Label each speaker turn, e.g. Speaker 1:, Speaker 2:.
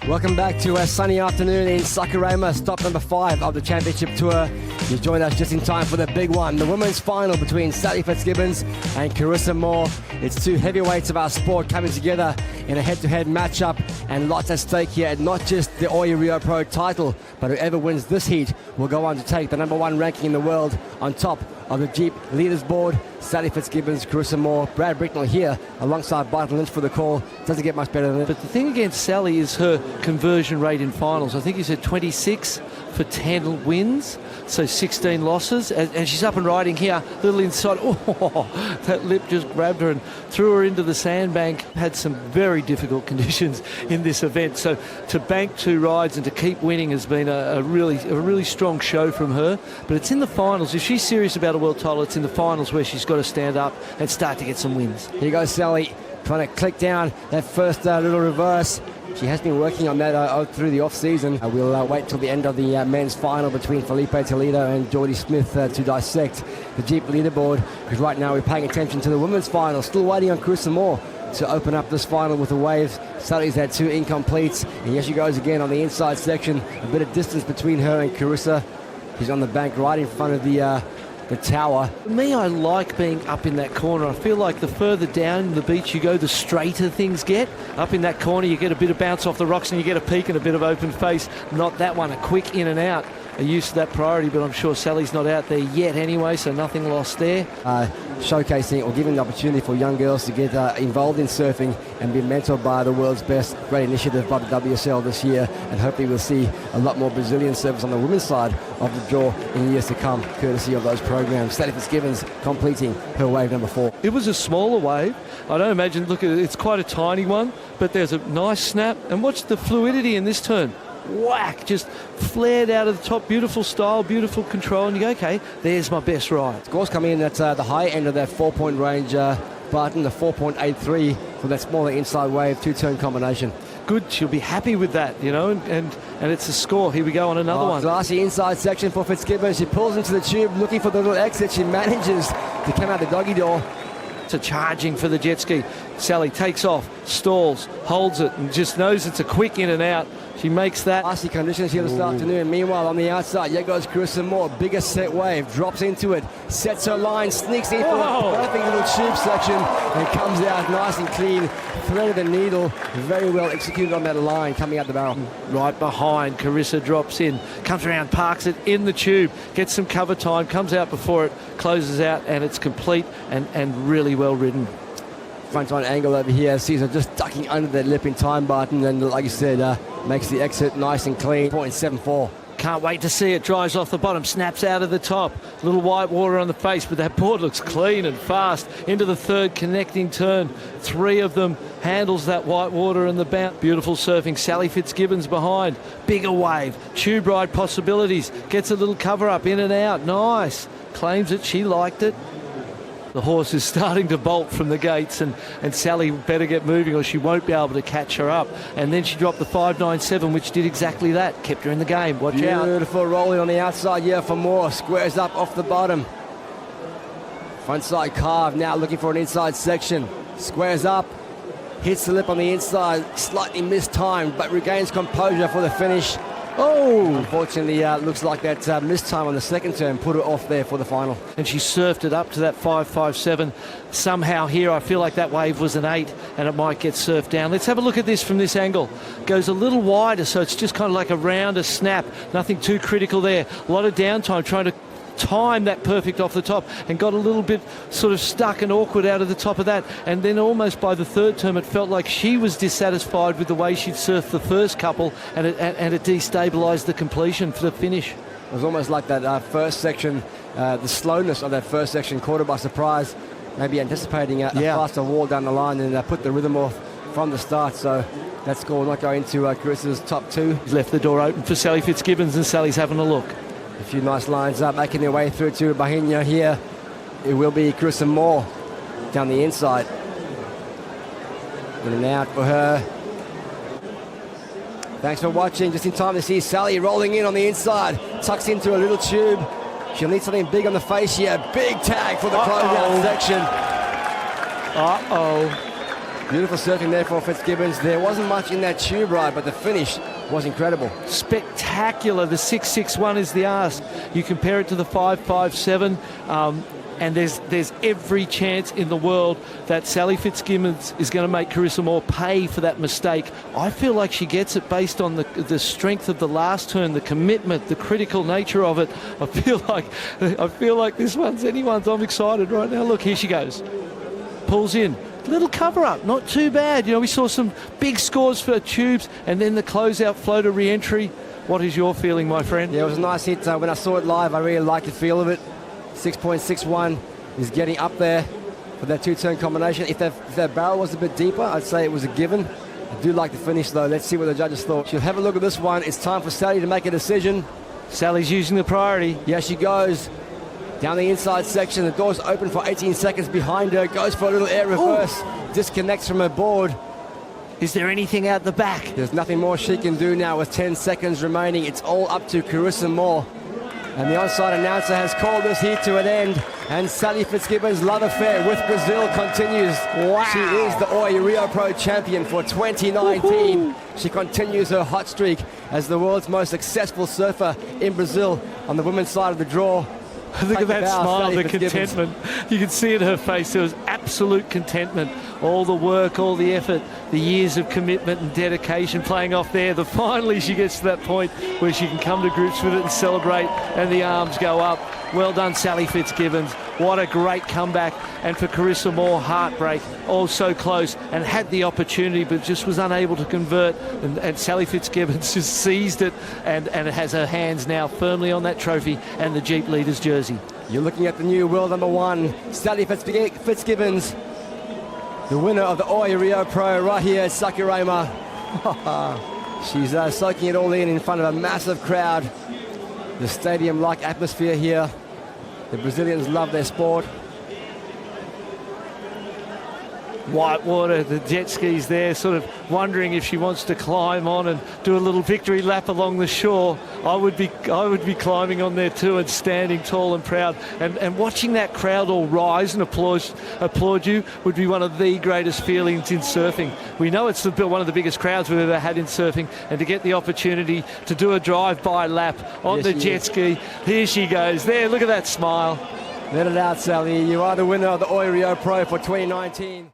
Speaker 1: Welcome back to a sunny afternoon in Sakurama, stop number 5 of the championship tour. You joined us just in time for the big one, the women's final between Sally Fitzgibbons and Carissa Moore. It's two heavyweights of our sport coming together in a head-to-head matchup, and lots at stake here, and not just the Oya Rio Pro title, but whoever wins this heat will go on to take the number 1 ranking in the world on top of the Jeep Leaders Board. Sally Fitzgibbons, Carissa Moore, Brad Bricknell here alongside Barton Lynch for the call. Doesn't get much better than it.
Speaker 2: But the thing against Sally is her conversion rate in finals. I think you said 26 for 10 wins, so 16 losses. And she's up and riding here, little inside. Oh, that lip just grabbed her and threw her into the sandbank. Had some very difficult conditions in this event. So to bank 2 rides and to keep winning has been a really strong show from her. But it's in the finals. If she's serious about a world title, it's in the finals where she's got to stand up and start to get some wins.
Speaker 1: Here goes Sally, trying to click down that first little reverse. She has been working on that through the off-season. We'll wait till the end of the men's final between Felipe Toledo and Geordie Smith to dissect the Jeep leaderboard, because right now we're paying attention to the women's final. Still waiting on Carissa Moore to open up this final with a wave. Sally's had 2 incompletes, and here she goes again on the inside section. A bit of distance between her and Carissa. She's on the bank right in front of the tower.
Speaker 2: For me, I like being up in that corner. I feel like the further down the beach you go, the straighter things get. Up in that corner, you get a bit of bounce off the rocks and you get a peak and a bit of open face. Not that one, a quick in and out. Are used to that priority, but I'm sure Sally's not out there yet anyway, so nothing lost there.
Speaker 1: Showcasing or giving the opportunity for young girls to get involved in surfing and be mentored by the world's best. Great initiative by the WSL this year, and hopefully we'll see a lot more Brazilian surfers on the women's side of the draw in years to come, courtesy of those programs. Sally Fitzgibbons completing her wave number 4.
Speaker 2: It was a smaller wave. I don't imagine, look at it, it's quite a tiny one, but there's a nice snap, and watch the fluidity in this turn. Whack, just flared out of the top. Beautiful style, beautiful control, and you go, okay, there's my best ride.
Speaker 1: Scores coming in at the high end of that 4-point range, Barton, the 4.83 for that smaller inside wave 2-turn combination.
Speaker 2: Good, she'll be happy with that, you know, and it's a score. Here we go on another one.
Speaker 1: Glassy inside section for Fitzgibbons. She pulls into the tube looking for the little exit. She manages to come out the doggy door.
Speaker 2: To charging for the jet ski. Sally takes off, stalls, holds it, and just knows it's a quick in and out. She makes that.
Speaker 1: Icy conditions here this afternoon. Meanwhile, on the outside, here goes Carissa Moore. Bigger set wave, drops into it, sets her line, sneaks in for a perfect little tube section, and comes out nice and clean. Threaded the needle, very well executed on that line, coming out the barrel.
Speaker 2: Right behind, Carissa drops in, comes around, parks it in the tube, gets some cover time, comes out before it closes out, and it's complete and really well ridden.
Speaker 1: Front on angle over here, sees her just ducking under that lip in time, Barton, and like you said, makes the exit nice and clean. 0.74.
Speaker 2: Can't wait to see it. Drives off the bottom, snaps out of the top. Little white water on the face, but that board looks clean and fast. Into the third connecting turn. 3 of them, handles that white water and the bounce. Beautiful surfing. Sally Fitzgibbons behind. Bigger wave. Tube ride possibilities. Gets a little cover up, in and out. Nice. Claims it. She liked it. The horse is starting to bolt from the gates, and Sally better get moving or she won't be able to catch her up. And then she dropped the 5.97, which did exactly that. Kept her in the game. Watch out.
Speaker 1: Beautiful rolling on the outside here for Moore. Squares up off the bottom. Front side carve, now looking for an inside section. Squares up, hits the lip on the inside. Slightly mistimed, but regains composure for the finish. Oh! Unfortunately, looks like that missed time on the second turn put her off there for the final.
Speaker 2: And she surfed it up to that 5.57. Somehow here, I feel like that wave was an 8 and it might get surfed down. Let's have a look at this from this angle. Goes a little wider, so it's just kind of like a rounder snap. Nothing too critical there. A lot of downtime trying to time that perfect off the top, and got a little bit sort of stuck and awkward out of the top of that, and then almost by the third term it felt like she was dissatisfied with the way she'd surfed the first couple, and it destabilised the completion for the finish.
Speaker 1: It was almost like that first section, the slowness of that first section caught her by surprise, maybe anticipating a faster wall down the line, and put the rhythm off from the start. So that score will not go into Carissa's top 2.
Speaker 2: He's left the door open for Sally Fitzgibbons, and Sally's having a look.
Speaker 1: A few nice lines up, making their way through to Bahia here. It will be Carissa Moore down the inside. In and out for her. Thanks for watching. Just in time to see Sally rolling in on the inside. Tucks into a little tube. She'll need something big on the face here. Big tag for the closeout section. Beautiful surfing there for Fitzgibbons. There wasn't much in that tube ride, but the finish was incredible.
Speaker 2: Spectacular. The 6.61 is the ask. You compare it to the 5.57, and there's every chance in the world that Sally Fitzgibbons is going to make Carissa Moore pay for that mistake. I feel like she gets it based on the strength of the last turn, the commitment, the critical nature of it. I feel like this one's anyone's. I'm excited right now. Look, here she goes. Pulls in. Little cover up, not too bad. We saw some big scores for tubes, and then the closeout floater re-entry. What is your feeling, my friend?
Speaker 1: Yeah, it was a nice hit. When I saw it live, I really liked the feel of it. 6.61 is getting up there for that two-turn combination. If that barrel was a bit deeper, I'd say it was a given. I do like the finish, though. Let's see what the judges thought. She'll have a look at this one. It's time for Sally to make a decision.
Speaker 2: Sally's using the priority.
Speaker 1: Yeah, she goes down the inside section. The door's open for 18 seconds behind her. Goes for a little air reverse. Ooh. Disconnects from her board.
Speaker 2: Is there anything out the back?
Speaker 1: There's nothing more she can do now with 10 seconds remaining. It's all up to Carissa Moore. And the onside announcer has called this heat to an end. And Sally Fitzgibbons' love affair with Brazil continues. Wow. She is the Oi Rio Pro champion for 2019. Woohoo. She continues her hot streak as the world's most successful surfer in Brazil on the women's side of the draw.
Speaker 2: Look at that smile, the contentment. You can see it in her face. There was absolute contentment. All the work, all the effort, the years of commitment and dedication playing off there. Finally she gets to that point where she can come to grips with it and celebrate, and the arms go up. Well done, Sally Fitzgibbons. What a great comeback. And for Carissa Moore, heartbreak. Oh, so close, and had the opportunity but just was unable to convert. And Sally Fitzgibbons just seized it and has her hands now firmly on that trophy and the Jeep Leaders jersey.
Speaker 1: You're looking at the new world number one, Sally Fitzgibbons, the winner of the Oi Rio Pro right here at Saquarema. She's soaking it all in front of a massive crowd. The stadium-like atmosphere here. The Brazilians love their sport.
Speaker 2: Whitewater, the jet skis there, sort of wondering if she wants to climb on and do a little victory lap along the shore. I would be climbing on there too and standing tall and proud. And watching that crowd all rise and applaud you would be one of the greatest feelings in surfing. We know it's one of the biggest crowds we've ever had in surfing, and to get the opportunity to do a drive-by lap on the jet ski. Here she goes. There, look at that smile.
Speaker 1: Let it out, Sally. You are the winner of the Oi Rio Pro for 2019.